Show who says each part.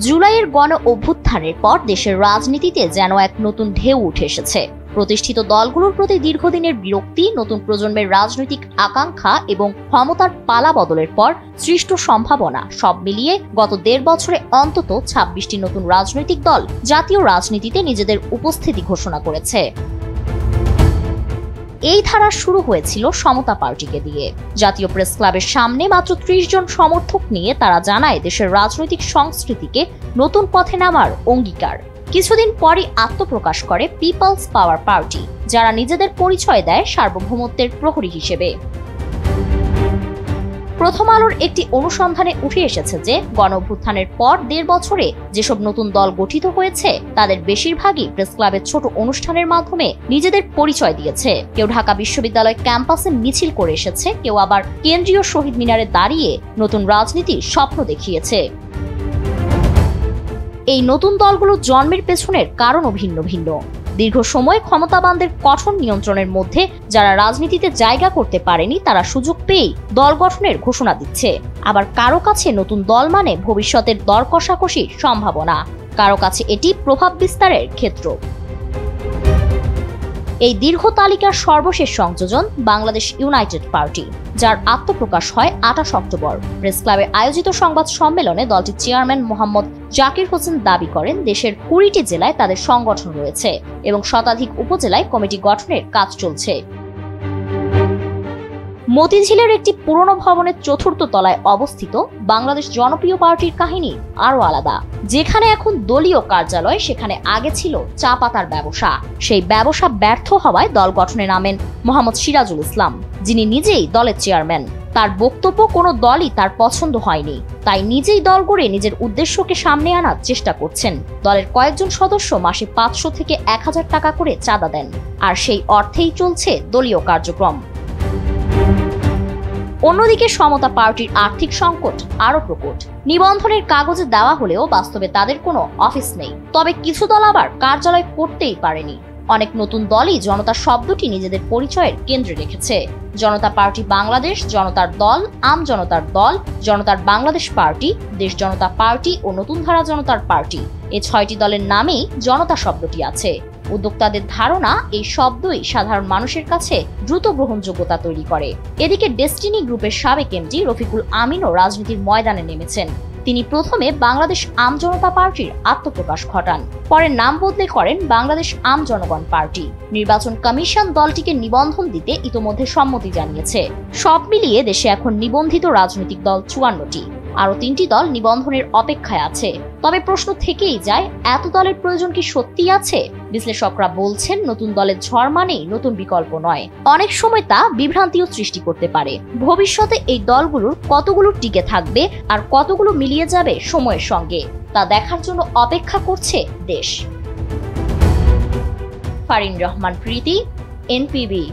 Speaker 1: জুলাইয়ের গণ অভ্যুত্থানের পর দেশের রাজনীতিতে যেন এক নতুন ঢেউ উঠে এসেছে। প্রতিষ্ঠিত দলগুলোর প্রতি দীর্ঘদিনের বিরক্তি, নতুন প্রজন্মের রাজনৈতিক আকাঙ্ক্ষা এবং ক্ষমতার পালা বদলের পর সৃষ্ট সম্ভাবনা সব মিলিয়ে গত ১.৫ বছরে অন্তত ২৬টি নতুন রাজনৈতিক দল জাতীয় রাজনীতিতে নিজেদের উপস্থিতি ঘোষণা করেছে। এই ধারা শুরু হয়েছিল সমতা পার্টিকে দিয়ে। জাতীয় প্রেস ক্লাবের সামনে মাত্র ৩০ জন সমর্থক নিয়ে তারা জানায় দেশের রাজনৈতিক সংস্কৃতিকে নতুন পথে নামার অঙ্গীকার। কিছুদিন পরই আত্মপ্রকাশ করে পিপলস পাওয়ার পার্টি, যারা নিজেদের পরিচয় দেয় সার্বভৌমত্বের প্রহরী হিসেবে। প্রথম আলোর একটি অনুসন্ধানে উঠে এসেছে যে গণঅভ্যুত্থানের পর ১.৫ বছরে যেসব নতুন দল গঠিত হয়েছে তাদের বেশিরভাগই প্রেস ক্লাবের ছোট অনুষ্ঠানের মাধ্যমে নিজেদের পরিচয় দিয়েছে। কেউ ঢাকা বিশ্ববিদ্যালয় ক্যাম্পাসে মিছিল করে এসেছে, কেউ আবার কেন্দ্রীয় শহীদ মিনারে দাঁড়িয়ে নতুন রাজনীতির স্বপ্ন দেখিয়েছে। এই নতুন দলগুলোর জন্মের পেছনের কারণও ভিন্ন ভিন্ন। দীর্ঘ সময় ক্ষমতাবানদের কঠোর নিয়ন্ত্রণের মধ্যে যারা রাজনীতিতে জায়গা করতে পারেনি তারা সুযোগ পেয়েই দল গঠনের ঘোষণা দিচ্ছে। আবার কারো কাছে নতুন দল মানে ভবিষ্যতের দর কষাকষির সম্ভাবনা, কারো কাছে এটি প্রভাব বিস্তারের ক্ষেত্র। এই দীর্ঘ তালিকার সর্বশেষ সংযোজন বাংলাদেশ ইউনাইটেড পার্টি, যার আত্মপ্রকাশ হয় ২৮ অক্টোবর। প্রেস ক্লাবে আয়োজিত সংবাদ সম্মেলনে দলটির চেয়ারম্যান মোহাম্মদ জাকির হোসেন দাবি করেন দেশের ২০টি জেলায় তাদের সংগঠন রয়েছে এবং শতাধিক উপজেলায় কমিটি গঠনের কাজ চলছে। মতিঝিলের একটি পুরনো ভবনের ৪র্থ তলায় অবস্থিত বাংলাদেশ জনপ্রিয় পার্টির কাহিনী আরো আলাদা। যেখানে এখন দলীয় কার্যালয়, সেখানে আগে ছিল চা পাতার ব্যবসা। সেই ব্যবসা ব্যর্থ হওয়ায় দল গঠনে নামেন মোহাম্মদ সিরাজুল ইসলাম, যিনি নিজেই দলের চেয়ারম্যান। তার বক্তব্য কোনো দলই তার পছন্দ হয়নি, তাই নিজেই দল গড়ে নিজের উদ্দেশ্যকে সামনে আনার চেষ্টা করছেন। দলের কয়েকজন সদস্য মাসে ৫০০ থেকে ১০০০ টাকা করে চাঁদা দেন, আর সেই অর্থেই চলছে দলীয় কার্যক্রম। অন্যদিকে সমতা পার্টির আর্থিক সংকট আরো প্রকট। নিবন্ধনের কাগজে দেওয়া হলেও বাস্তবে তাদের কোনো অফিস নেই। তবে কিছু দল আবার কার্যালয় করতেই পারেনি। অনেক নতুন দলই জনতা শব্দটি নিজেদের পরিচয়ের কেন্দ্রে রেখেছে। জনতা পার্টি বাংলাদেশ, জনতার দল, আম জনতার দল, জনতার বাংলাদেশ পার্টি, দেশ জনতা পার্টি ও নতুন ধারা জনতার পার্টি, এই ৬টি দলের নামেই জনতা শব্দটি আছে। উদ্যোক্তাদের ধারণা এই শব্দই সাধারণ মানুষের কাছে দ্রুত গ্রহণযোগ্যতা তৈরি করে। এদিকে ডেস্টিনি গ্রুপের সাবেক এমডি রফিকুল আমিনও রাজনীতির ময়দানে নেমেছেন। তিনি প্রথমে বাংলাদেশ আম জনতা পার্টির আত্মপ্রকাশ ঘটান, পরে নাম বদলে করেন বাংলাদেশ আম জনগণ পার্টি। নির্বাচন কমিশন দলটিকে নিবন্ধন দিতে ইতোমধ্যে সম্মতি জানিয়েছে। সব মিলিয়ে দেশে এখন নিবন্ধিত রাজনৈতিক দল ৫৪টি, আরো ৩টি দল নিবন্ধনের অপেক্ষায় আছে। তবে প্রশ্ন থেকেই যায়, এত দলের প্রয়োজন কি সত্যিই আছে? বিশ্লেষকরা বলছেন নতুন দলের ঝড় মানেই নতুন বিকল্প নয়। অনেক সময় তা বিভ্রান্তিও সৃষ্টি করতে পারে। ভবিষ্যতে এই দলগুলোর কতগুলো টিকে থাকবে আর কতগুলো মিলিয়ে যাবে সময়ের সঙ্গে, তা দেখার জন্য অপেক্ষা করছে দেশ। ফারিন রহমান প্রীতি, এনপিবি।